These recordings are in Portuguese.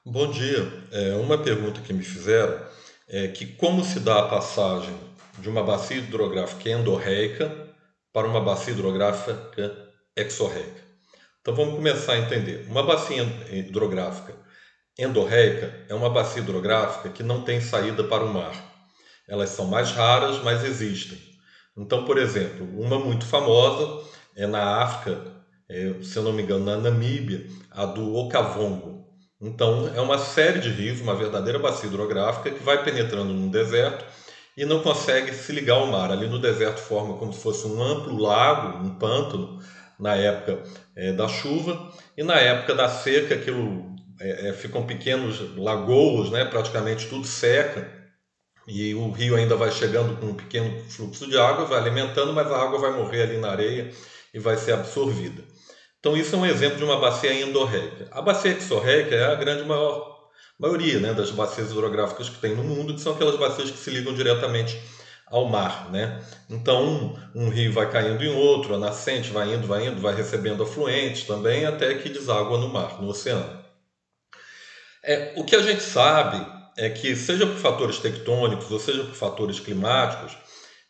Bom dia. Uma pergunta que me fizeram é que como se dá a passagem de uma bacia hidrográfica endorreica para uma bacia hidrográfica exorreica. Então vamos começar a entender. Uma bacia hidrográfica endorreica é uma bacia hidrográfica que não tem saída para o mar. Elas são mais raras, mas existem. Então, por exemplo, uma muito famosa é na África, se eu não me engano, na Namíbia, a do Okavango. Então, é uma série de rios, uma verdadeira bacia hidrográfica que vai penetrando num deserto e não consegue se ligar ao mar. Ali no deserto forma como se fosse um amplo lago, um pântano, na época da chuva, e na época da seca aquilo ficam pequenos lagoas, né? Praticamente tudo seca e o rio ainda vai chegando com um pequeno fluxo de água, vai alimentando, mas a água vai morrer ali na areia e vai ser absorvida. Então isso é um exemplo de uma bacia endorreica. A bacia exorreica é a grande maioria, né, das bacias hidrográficas que tem no mundo, que são aquelas bacias que se ligam diretamente ao mar, né? Então um rio vai caindo em outro, a nascente vai indo, vai recebendo afluentes também, até que deságua no mar, no oceano. O que a gente sabe é que, seja por fatores tectônicos ou seja por fatores climáticos,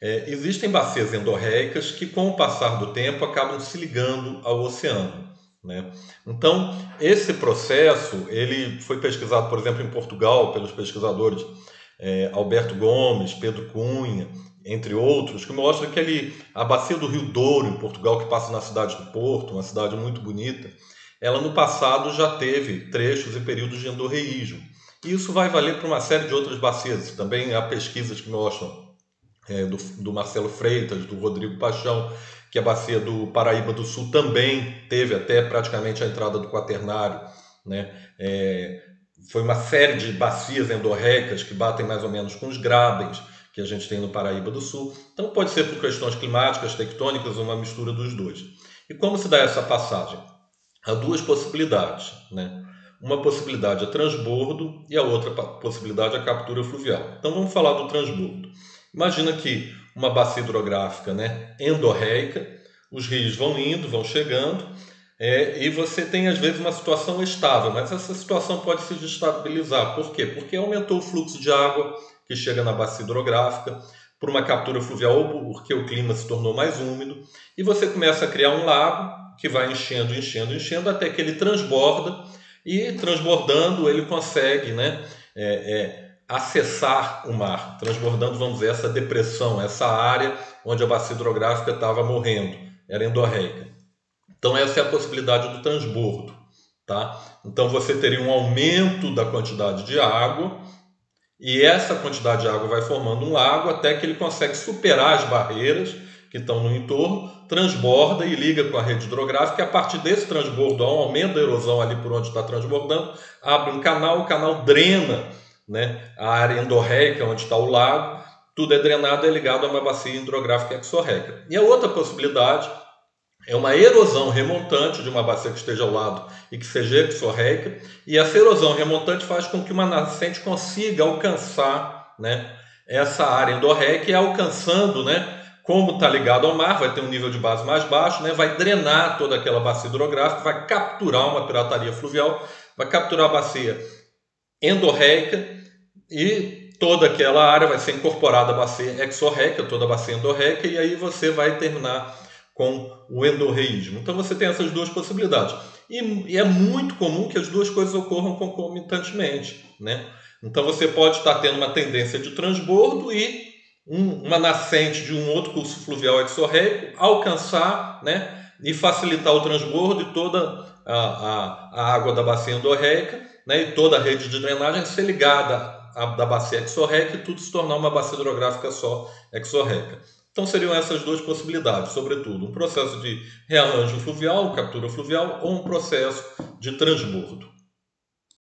existem bacias endorreicas que, com o passar do tempo, acabam se ligando ao oceano, né? Então, esse processo ele foi pesquisado, por exemplo, em Portugal, pelos pesquisadores Alberto Gomes, Pedro Cunha, entre outros, que mostra que a bacia do Rio Douro, em Portugal, que passa na cidade do Porto, uma cidade muito bonita, ela no passado já teve trechos e períodos de endorreísmo. E isso vai valer para uma série de outras bacias. Também há pesquisas que mostram do Marcelo Freitas, do Rodrigo Paixão, que a bacia do Paraíba do Sul também teve até praticamente a entrada do Quaternário, né? Foi uma série de bacias endorreicas que batem mais ou menos com os grabens que a gente tem no Paraíba do Sul. Então pode ser por questões climáticas, tectônicas, uma mistura dos dois. E como se dá essa passagem? Há duas possibilidades, né? Uma possibilidade é transbordo e a outra possibilidade é captura fluvial. Então vamos falar do transbordo. Imagina que uma bacia hidrográfica, né, endorreica, os rios vão indo, vão chegando, e você tem às vezes uma situação estável, mas essa situação pode se destabilizar. Por quê? Porque aumentou o fluxo de água que chega na bacia hidrográfica, por uma captura fluvial ou porque o clima se tornou mais úmido, e você começa a criar um lago que vai enchendo, enchendo, enchendo, até que ele transborda, e transbordando ele consegue, né, acessar o mar, transbordando, vamos dizer, essa depressão, essa área onde a bacia hidrográfica estava morrendo, era endorreica. Então essa é a possibilidade do transbordo, tá? Então você teria um aumento da quantidade de água e essa quantidade de água vai formando um lago até que ele consegue superar as barreiras que estão no entorno, transborda e liga com a rede hidrográfica. E a partir desse transbordo, há um aumento da erosão ali por onde está transbordando, abre um canal, o canal drena, né, a área endorreica onde está o lago, tudo é drenado e é ligado a uma bacia hidrográfica exorreica. E a outra possibilidade é uma erosão remontante de uma bacia que esteja ao lado e que seja exorreica, e essa erosão remontante faz com que uma nascente consiga alcançar, né, essa área endorreica, e alcançando, né, como está ligado ao mar, vai ter um nível de base mais baixo, né, vai drenar toda aquela bacia hidrográfica, vai capturar uma pirataria fluvial, vai capturar a bacia endorreica e toda aquela área vai ser incorporada à bacia exorreica, toda a bacia endorreica, e aí você vai terminar com o endorreísmo. Então você tem essas duas possibilidades. E é muito comum que as duas coisas ocorram concomitantemente, né? Então você pode estar tendo uma tendência de transbordo e uma nascente de um outro curso fluvial exorreico alcançar, né, e facilitar o transbordo e toda a água da bacia endorreica, né, e toda a rede de drenagem ser ligada da bacia exorreica e tudo se tornar uma bacia hidrográfica só exorreica. Então seriam essas duas possibilidades, sobretudo um processo de rearranjo fluvial, captura fluvial, ou um processo de transbordo.